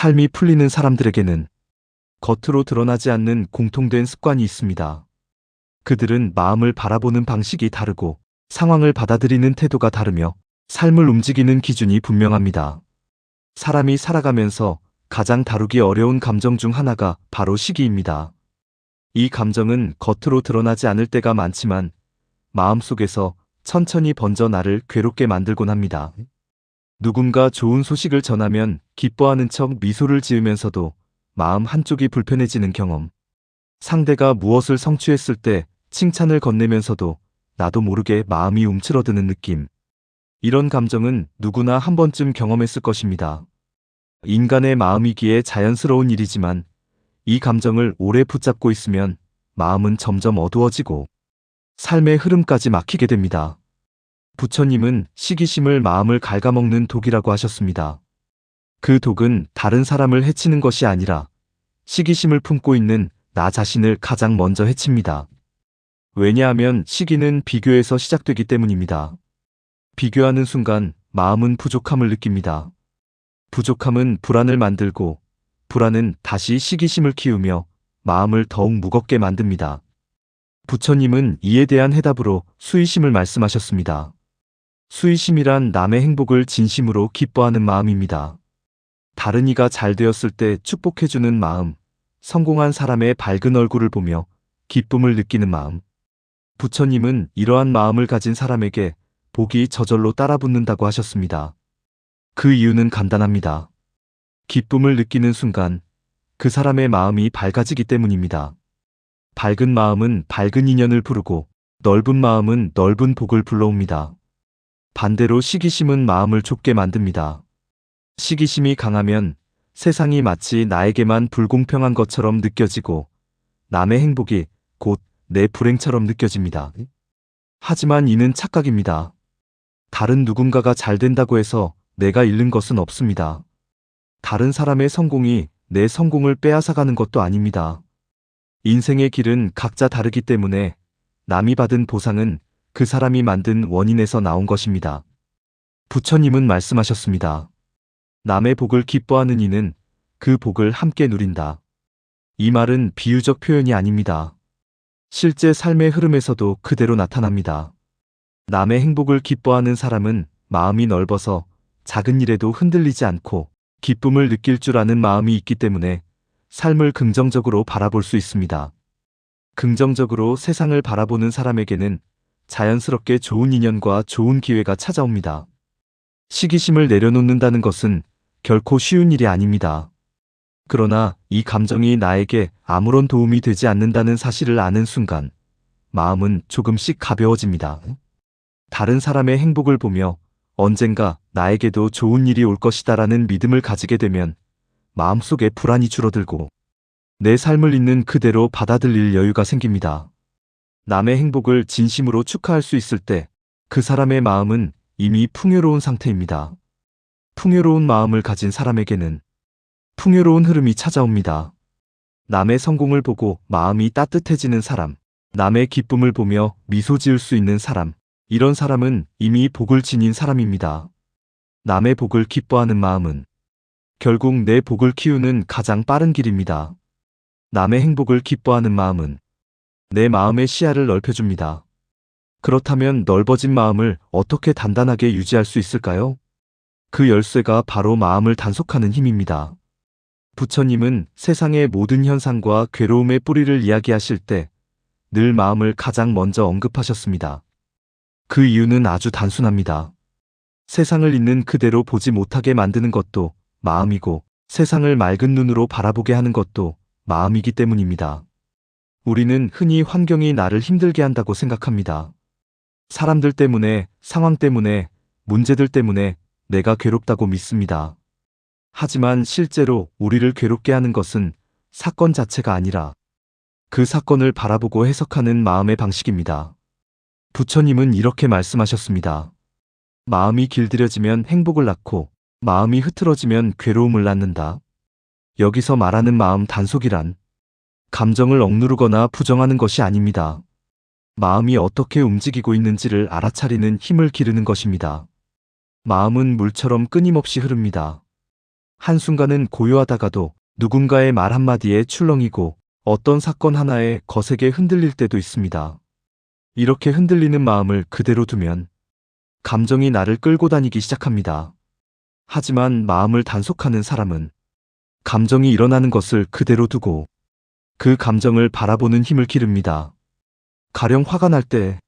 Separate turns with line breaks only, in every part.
삶이 풀리는 사람들에게는 겉으로 드러나지 않는 공통된 습관이 있습니다. 그들은 마음을 바라보는 방식이 다르고 상황을 받아들이는 태도가 다르며 삶을 움직이는 기준이 분명합니다. 사람이 살아가면서 가장 다루기 어려운 감정 중 하나가 바로 시기입니다. 이 감정은 겉으로 드러나지 않을 때가 많지만 마음속에서 천천히 번져 나를 괴롭게 만들곤 합니다. 누군가 좋은 소식을 전하면 기뻐하는 척 미소를 지으면서도 마음 한쪽이 불편해지는 경험. 상대가 무엇을 성취했을 때 칭찬을 건네면서도 나도 모르게 마음이 움츠러드는 느낌. 이런 감정은 누구나 한 번쯤 경험했을 것입니다. 인간의 마음이기에 자연스러운 일이지만 이 감정을 오래 붙잡고 있으면 마음은 점점 어두워지고 삶의 흐름까지 막히게 됩니다. 부처님은 시기심을 마음을 갉아먹는 독이라고 하셨습니다. 그 독은 다른 사람을 해치는 것이 아니라 시기심을 품고 있는 나 자신을 가장 먼저 해칩니다. 왜냐하면 시기는 비교에서 시작되기 때문입니다. 비교하는 순간 마음은 부족함을 느낍니다. 부족함은 불안을 만들고 불안은 다시 시기심을 키우며 마음을 더욱 무겁게 만듭니다. 부처님은 이에 대한 해답으로 수의심을 말씀하셨습니다. 수의심이란 남의 행복을 진심으로 기뻐하는 마음입니다. 다른 이가 잘 되었을 때 축복해주는 마음, 성공한 사람의 밝은 얼굴을 보며 기쁨을 느끼는 마음. 부처님은 이러한 마음을 가진 사람에게 복이 저절로 따라붙는다고 하셨습니다. 그 이유는 간단합니다. 기쁨을 느끼는 순간 그 사람의 마음이 밝아지기 때문입니다. 밝은 마음은 밝은 인연을 부르고 넓은 마음은 넓은 복을 불러옵니다. 반대로 시기심은 마음을 좁게 만듭니다. 시기심이 강하면 세상이 마치 나에게만 불공평한 것처럼 느껴지고 남의 행복이 곧 내 불행처럼 느껴집니다. 하지만 이는 착각입니다. 다른 누군가가 잘 된다고 해서 내가 잃는 것은 없습니다. 다른 사람의 성공이 내 성공을 빼앗아가는 것도 아닙니다. 인생의 길은 각자 다르기 때문에 남이 받은 보상은 그 사람이 만든 원인에서 나온 것입니다. 부처님은 말씀하셨습니다. 남의 복을 기뻐하는 이는 그 복을 함께 누린다. 이 말은 비유적 표현이 아닙니다. 실제 삶의 흐름에서도 그대로 나타납니다. 남의 행복을 기뻐하는 사람은 마음이 넓어서 작은 일에도 흔들리지 않고 기쁨을 느낄 줄 아는 마음이 있기 때문에 삶을 긍정적으로 바라볼 수 있습니다. 긍정적으로 세상을 바라보는 사람에게는 자연스럽게 좋은 인연과 좋은 기회가 찾아옵니다. 시기심을 내려놓는다는 것은 결코 쉬운 일이 아닙니다. 그러나 이 감정이 나에게 아무런 도움이 되지 않는다는 사실을 아는 순간 마음은 조금씩 가벼워집니다. 다른 사람의 행복을 보며 언젠가 나에게도 좋은 일이 올 것이다라는 믿음을 가지게 되면 마음속에 불안이 줄어들고 내 삶을 있는 그대로 받아들일 여유가 생깁니다. 남의 행복을 진심으로 축하할 수 있을 때 그 사람의 마음은 이미 풍요로운 상태입니다. 풍요로운 마음을 가진 사람에게는 풍요로운 흐름이 찾아옵니다. 남의 성공을 보고 마음이 따뜻해지는 사람, 남의 기쁨을 보며 미소 지을 수 있는 사람, 이런 사람은 이미 복을 지닌 사람입니다. 남의 복을 기뻐하는 마음은 결국 내 복을 키우는 가장 빠른 길입니다. 남의 행복을 기뻐하는 마음은 내 마음의 시야를 넓혀줍니다. 그렇다면 넓어진 마음을 어떻게 단단하게 유지할 수 있을까요? 그 열쇠가 바로 마음을 단속하는 힘입니다. 부처님은 세상의 모든 현상과 괴로움의 뿌리를 이야기하실 때 늘 마음을 가장 먼저 언급하셨습니다. 그 이유는 아주 단순합니다. 세상을 있는 그대로 보지 못하게 만드는 것도 마음이고 세상을 맑은 눈으로 바라보게 하는 것도 마음이기 때문입니다. 우리는 흔히 환경이 나를 힘들게 한다고 생각합니다. 사람들 때문에, 상황 때문에, 문제들 때문에 내가 괴롭다고 믿습니다. 하지만 실제로 우리를 괴롭게 하는 것은 사건 자체가 아니라 그 사건을 바라보고 해석하는 마음의 방식입니다. 부처님은 이렇게 말씀하셨습니다. 마음이 길들여지면 행복을 낳고 마음이 흐트러지면 괴로움을 낳는다. 여기서 말하는 마음 단속이란 감정을 억누르거나 부정하는 것이 아닙니다. 마음이 어떻게 움직이고 있는지를 알아차리는 힘을 기르는 것입니다. 마음은 물처럼 끊임없이 흐릅니다. 한순간은 고요하다가도 누군가의 말 한마디에 출렁이고 어떤 사건 하나에 거세게 흔들릴 때도 있습니다. 이렇게 흔들리는 마음을 그대로 두면 감정이 나를 끌고 다니기 시작합니다. 하지만 마음을 단속하는 사람은 감정이 일어나는 것을 그대로 두고 그 감정을 바라보는 힘을 기릅니다. 가령 화가 날 때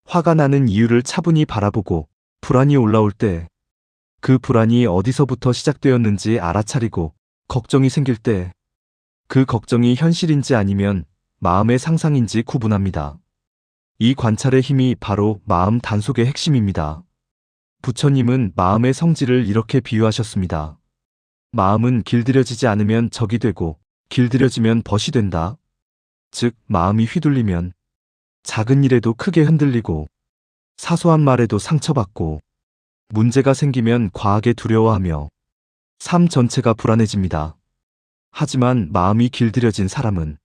화가 나는 이유를 차분히 바라보고 불안이 올라올 때 그 불안이 어디서부터 시작되었는지 알아차리고 걱정이 생길 때 그 걱정이 현실인지 아니면 마음의 상상인지 구분합니다. 이 관찰의 힘이 바로 마음 단속의 핵심입니다. 부처님은 마음의 성질을 이렇게 비유하셨습니다. 마음은 길들여지지 않으면 적이 되고 길들여지면 벗이 된다. 즉, 마음이 휘둘리면 작은 일에도 크게 흔들리고 사소한 말에도 상처받고 문제가 생기면 과하게 두려워하며 삶 전체가 불안해집니다. 하지만 마음이 길들여진 사람은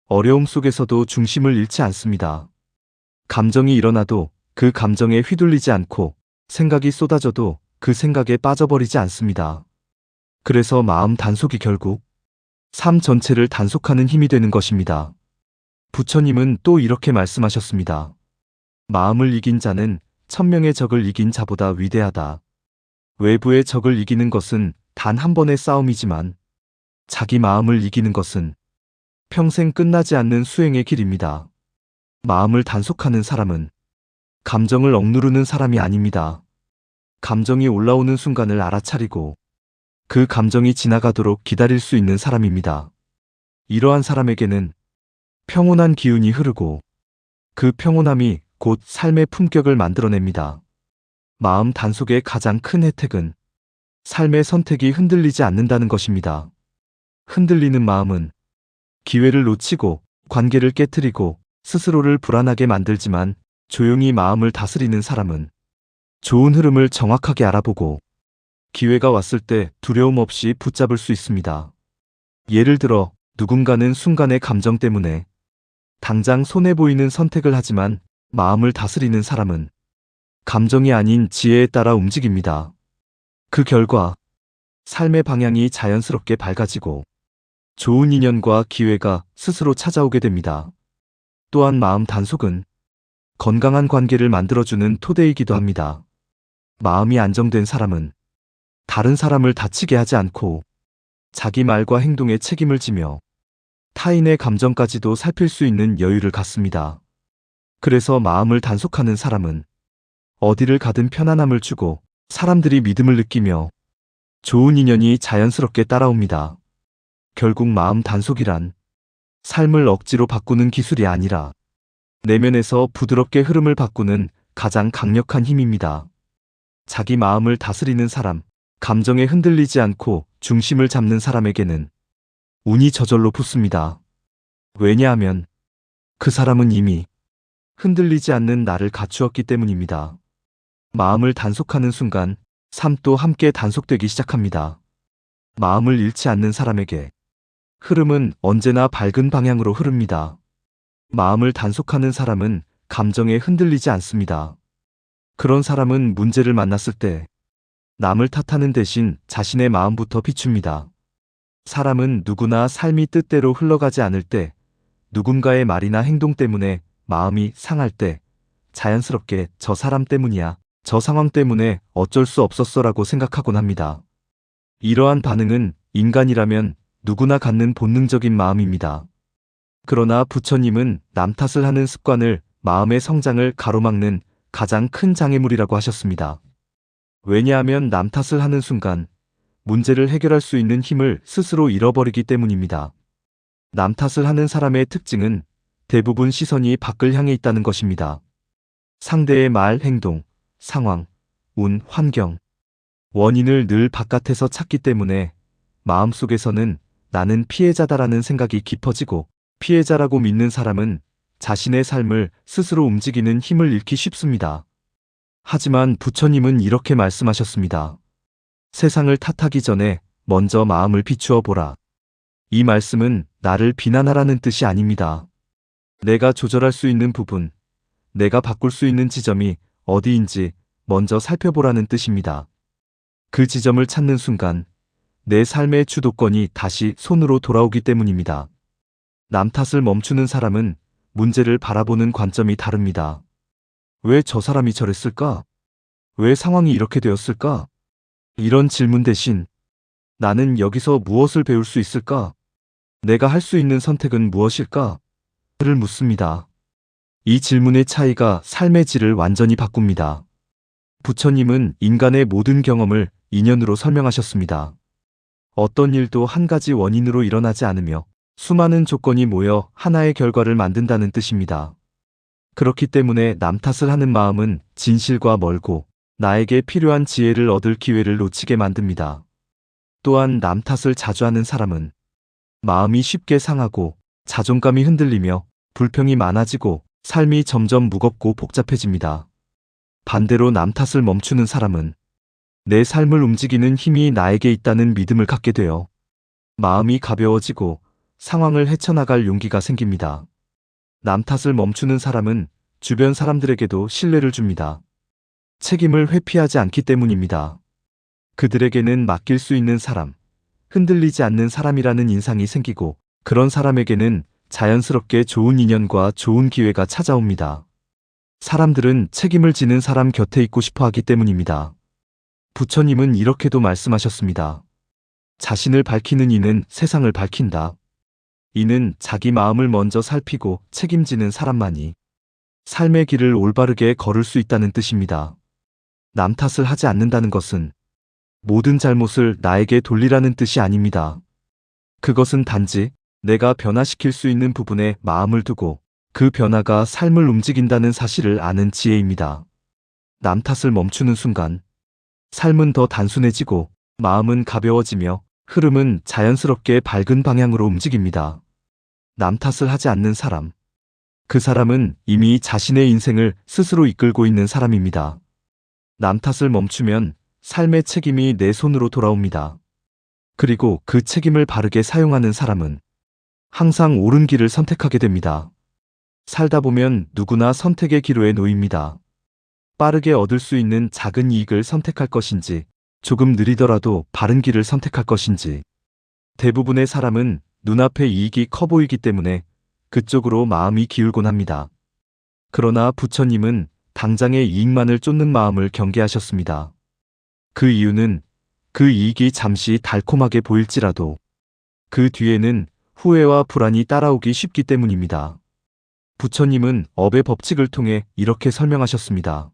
어려움 속에서도 중심을 잃지 않습니다. 감정이 일어나도 그 감정에 휘둘리지 않고 생각이 쏟아져도 그 생각에 빠져버리지 않습니다. 그래서 마음 단속이 결국 삶 전체를 단속하는 힘이 되는 것입니다. 부처님은 또 이렇게 말씀하셨습니다. 마음을 이긴 자는 1000명의 적을 이긴 자보다 위대하다. 외부의 적을 이기는 것은 단 한 번의 싸움이지만 자기 마음을 이기는 것은 평생 끝나지 않는 수행의 길입니다. 마음을 단속하는 사람은 감정을 억누르는 사람이 아닙니다. 감정이 올라오는 순간을 알아차리고 그 감정이 지나가도록 기다릴 수 있는 사람입니다. 이러한 사람에게는 평온한 기운이 흐르고 그 평온함이 곧 삶의 품격을 만들어냅니다. 마음 단속의 가장 큰 혜택은 삶의 선택이 흔들리지 않는다는 것입니다. 흔들리는 마음은 기회를 놓치고 관계를 깨트리고 스스로를 불안하게 만들지만 조용히 마음을 다스리는 사람은 좋은 흐름을 정확하게 알아보고 기회가 왔을 때 두려움 없이 붙잡을 수 있습니다. 예를 들어 누군가는 순간의 감정 때문에 당장 손해 보이는 선택을 하지만 마음을 다스리는 사람은 감정이 아닌 지혜에 따라 움직입니다. 그 결과 삶의 방향이 자연스럽게 밝아지고 좋은 인연과 기회가 스스로 찾아오게 됩니다. 또한 마음 단속은 건강한 관계를 만들어주는 토대이기도 합니다. 마음이 안정된 사람은 다른 사람을 다치게 하지 않고 자기 말과 행동에 책임을 지며 타인의 감정까지도 살필 수 있는 여유를 갖습니다. 그래서 마음을 단속하는 사람은 어디를 가든 편안함을 주고 사람들이 믿음을 느끼며 좋은 인연이 자연스럽게 따라옵니다. 결국 마음 단속이란 삶을 억지로 바꾸는 기술이 아니라 내면에서 부드럽게 흐름을 바꾸는 가장 강력한 힘입니다. 자기 마음을 다스리는 사람, 감정에 흔들리지 않고 중심을 잡는 사람에게는 운이 저절로 붙습니다. 왜냐하면 그 사람은 이미 흔들리지 않는 나를 갖추었기 때문입니다. 마음을 단속하는 순간 삶도 함께 단속되기 시작합니다. 마음을 잃지 않는 사람에게 흐름은 언제나 밝은 방향으로 흐릅니다. 마음을 단속하는 사람은 감정에 흔들리지 않습니다. 그런 사람은 문제를 만났을 때 남을 탓하는 대신 자신의 마음부터 비춥니다. 사람은 누구나 삶이 뜻대로 흘러가지 않을 때, 누군가의 말이나 행동 때문에 마음이 상할 때 자연스럽게 저 사람 때문이야, 저 상황 때문에 어쩔 수 없었어라고 생각하곤 합니다. 이러한 반응은 인간이라면 누구나 갖는 본능적인 마음입니다. 그러나 부처님은 남 탓을 하는 습관을 마음의 성장을 가로막는 가장 큰 장애물이라고 하셨습니다. 왜냐하면 남 탓을 하는 순간 문제를 해결할 수 있는 힘을 스스로 잃어버리기 때문입니다. 남 탓을 하는 사람의 특징은 대부분 시선이 밖을 향해 있다는 것입니다. 상대의 말, 행동, 상황, 운, 환경, 원인을 늘 바깥에서 찾기 때문에 마음속에서는 나는 피해자다라는 생각이 깊어지고, 피해자라고 믿는 사람은 자신의 삶을 스스로 움직이는 힘을 잃기 쉽습니다. 하지만 부처님은 이렇게 말씀하셨습니다. 세상을 탓하기 전에 먼저 마음을 비추어 보라. 이 말씀은 나를 비난하라는 뜻이 아닙니다. 내가 조절할 수 있는 부분, 내가 바꿀 수 있는 지점이 어디인지 먼저 살펴보라는 뜻입니다. 그 지점을 찾는 순간 내 삶의 주도권이 다시 손으로 돌아오기 때문입니다. 남 탓을 멈추는 사람은 문제를 바라보는 관점이 다릅니다. 왜 저 사람이 저랬을까? 왜 상황이 이렇게 되었을까? 이런 질문 대신 나는 여기서 무엇을 배울 수 있을까? 내가 할 수 있는 선택은 무엇일까? 를 묻습니다. 이 질문의 차이가 삶의 질을 완전히 바꿉니다. 부처님은 인간의 모든 경험을 인연으로 설명하셨습니다. 어떤 일도 한 가지 원인으로 일어나지 않으며 수많은 조건이 모여 하나의 결과를 만든다는 뜻입니다. 그렇기 때문에 남 탓을 하는 마음은 진실과 멀고 나에게 필요한 지혜를 얻을 기회를 놓치게 만듭니다. 또한 남 탓을 자주 하는 사람은 마음이 쉽게 상하고 자존감이 흔들리며 불평이 많아지고 삶이 점점 무겁고 복잡해집니다. 반대로 남 탓을 멈추는 사람은 내 삶을 움직이는 힘이 나에게 있다는 믿음을 갖게 되어 마음이 가벼워지고 상황을 헤쳐나갈 용기가 생깁니다. 남 탓을 멈추는 사람은 주변 사람들에게도 신뢰를 줍니다. 책임을 회피하지 않기 때문입니다. 그들에게는 맡길 수 있는 사람, 흔들리지 않는 사람이라는 인상이 생기고 그런 사람에게는 자연스럽게 좋은 인연과 좋은 기회가 찾아옵니다. 사람들은 책임을 지는 사람 곁에 있고 싶어 하기 때문입니다. 부처님은 이렇게도 말씀하셨습니다. 자신을 밝히는 이는 세상을 밝힌다. 이는 자기 마음을 먼저 살피고 책임지는 사람만이 삶의 길을 올바르게 걸을 수 있다는 뜻입니다. 남 탓을 하지 않는다는 것은 모든 잘못을 나에게 돌리라는 뜻이 아닙니다. 그것은 단지 내가 변화시킬 수 있는 부분에 마음을 두고 그 변화가 삶을 움직인다는 사실을 아는 지혜입니다. 남 탓을 멈추는 순간 삶은 더 단순해지고 마음은 가벼워지며 흐름은 자연스럽게 밝은 방향으로 움직입니다. 남 탓을 하지 않는 사람. 그 사람은 이미 자신의 인생을 스스로 이끌고 있는 사람입니다. 남 탓을 멈추면 삶의 책임이 내 손으로 돌아옵니다. 그리고 그 책임을 바르게 사용하는 사람은 항상 옳은 길을 선택하게 됩니다. 살다 보면 누구나 선택의 기로에 놓입니다. 빠르게 얻을 수 있는 작은 이익을 선택할 것인지, 조금 느리더라도 바른 길을 선택할 것인지. 대부분의 사람은 눈앞의 이익이 커 보이기 때문에 그쪽으로 마음이 기울곤 합니다. 그러나 부처님은 당장의 이익만을 쫓는 마음을 경계하셨습니다. 그 이유는 그 이익이 잠시 달콤하게 보일지라도 그 뒤에는 후회와 불안이 따라오기 쉽기 때문입니다. 부처님은 업의 법칙을 통해 이렇게 설명하셨습니다.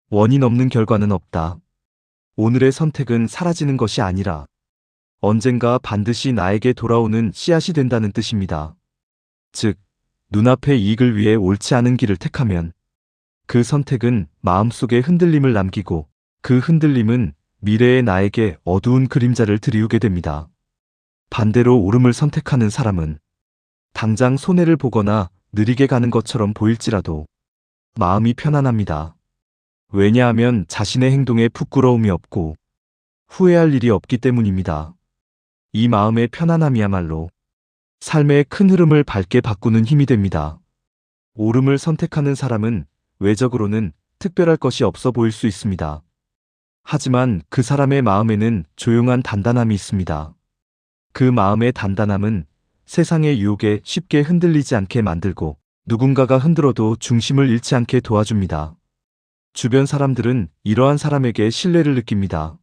원인 없는 결과는 없다. 오늘의 선택은 사라지는 것이 아니라 언젠가 반드시 나에게 돌아오는 씨앗이 된다는 뜻입니다. 즉, 눈앞의 이익을 위해 옳지 않은 길을 택하면 그 선택은 마음속에 흔들림을 남기고 그 흔들림은 미래의 나에게 어두운 그림자를 드리우게 됩니다. 반대로 옳음을 선택하는 사람은 당장 손해를 보거나 느리게 가는 것처럼 보일지라도 마음이 편안합니다. 왜냐하면 자신의 행동에 부끄러움이 없고 후회할 일이 없기 때문입니다. 이 마음의 편안함이야말로 삶의 큰 흐름을 밝게 바꾸는 힘이 됩니다. 옳음을 선택하는 사람은 외적으로는 특별할 것이 없어 보일 수 있습니다. 하지만 그 사람의 마음에는 조용한 단단함이 있습니다. 그 마음의 단단함은 세상의 유혹에 쉽게 흔들리지 않게 만들고 누군가가 흔들어도 중심을 잃지 않게 도와줍니다. 주변 사람들은 이러한 사람에게 신뢰를 느낍니다.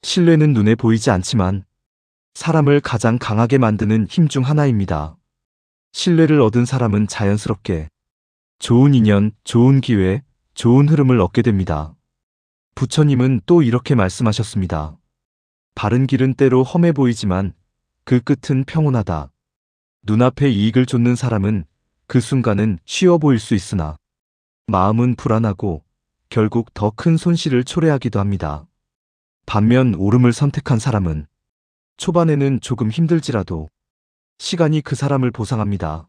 신뢰는 눈에 보이지 않지만 사람을 가장 강하게 만드는 힘 중 하나입니다. 신뢰를 얻은 사람은 자연스럽게 좋은 인연, 좋은 기회, 좋은 흐름을 얻게 됩니다. 부처님은 또 이렇게 말씀하셨습니다. 바른 길은 때로 험해 보이지만 그 끝은 평온하다. 눈앞에 이익을 쫓는 사람은 그 순간은 쉬워 보일 수 있으나 마음은 불안하고 결국 더 큰 손실을 초래하기도 합니다. 반면 옳음을 선택한 사람은 초반에는 조금 힘들지라도 시간이 그 사람을 보상합니다.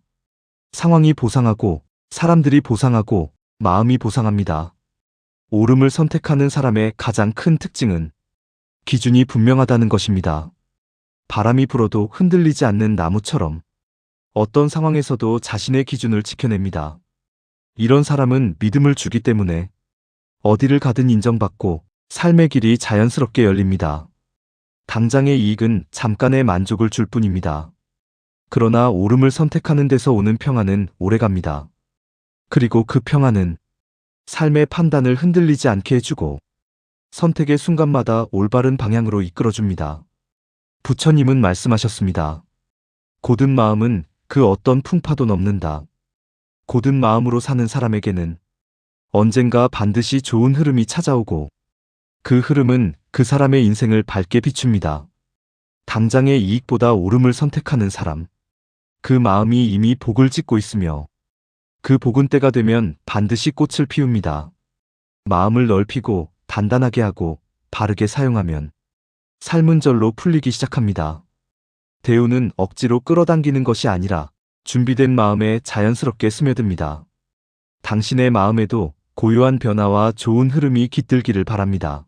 상황이 보상하고 사람들이 보상하고 마음이 보상합니다. 옳음을 선택하는 사람의 가장 큰 특징은 기준이 분명하다는 것입니다. 바람이 불어도 흔들리지 않는 나무처럼 어떤 상황에서도 자신의 기준을 지켜냅니다. 이런 사람은 믿음을 주기 때문에 어디를 가든 인정받고 삶의 길이 자연스럽게 열립니다. 당장의 이익은 잠깐의 만족을 줄 뿐입니다. 그러나 옳음을 선택하는 데서 오는 평안은 오래갑니다. 그리고 그 평안은 삶의 판단을 흔들리지 않게 해주고 선택의 순간마다 올바른 방향으로 이끌어줍니다. 부처님은 말씀하셨습니다. 고든 마음은 그 어떤 풍파도 넘는다. 고든 마음으로 사는 사람에게는 언젠가 반드시 좋은 흐름이 찾아오고 그 흐름은 그 사람의 인생을 밝게 비춥니다. 당장의 이익보다 옳음을 선택하는 사람. 그 마음이 이미 복을 짓고 있으며 그 복은 때가 되면 반드시 꽃을 피웁니다. 마음을 넓히고 단단하게 하고 바르게 사용하면 삶은 절로 풀리기 시작합니다. 대우는 억지로 끌어당기는 것이 아니라 준비된 마음에 자연스럽게 스며듭니다. 당신의 마음에도 고요한 변화와 좋은 흐름이 깃들기를 바랍니다.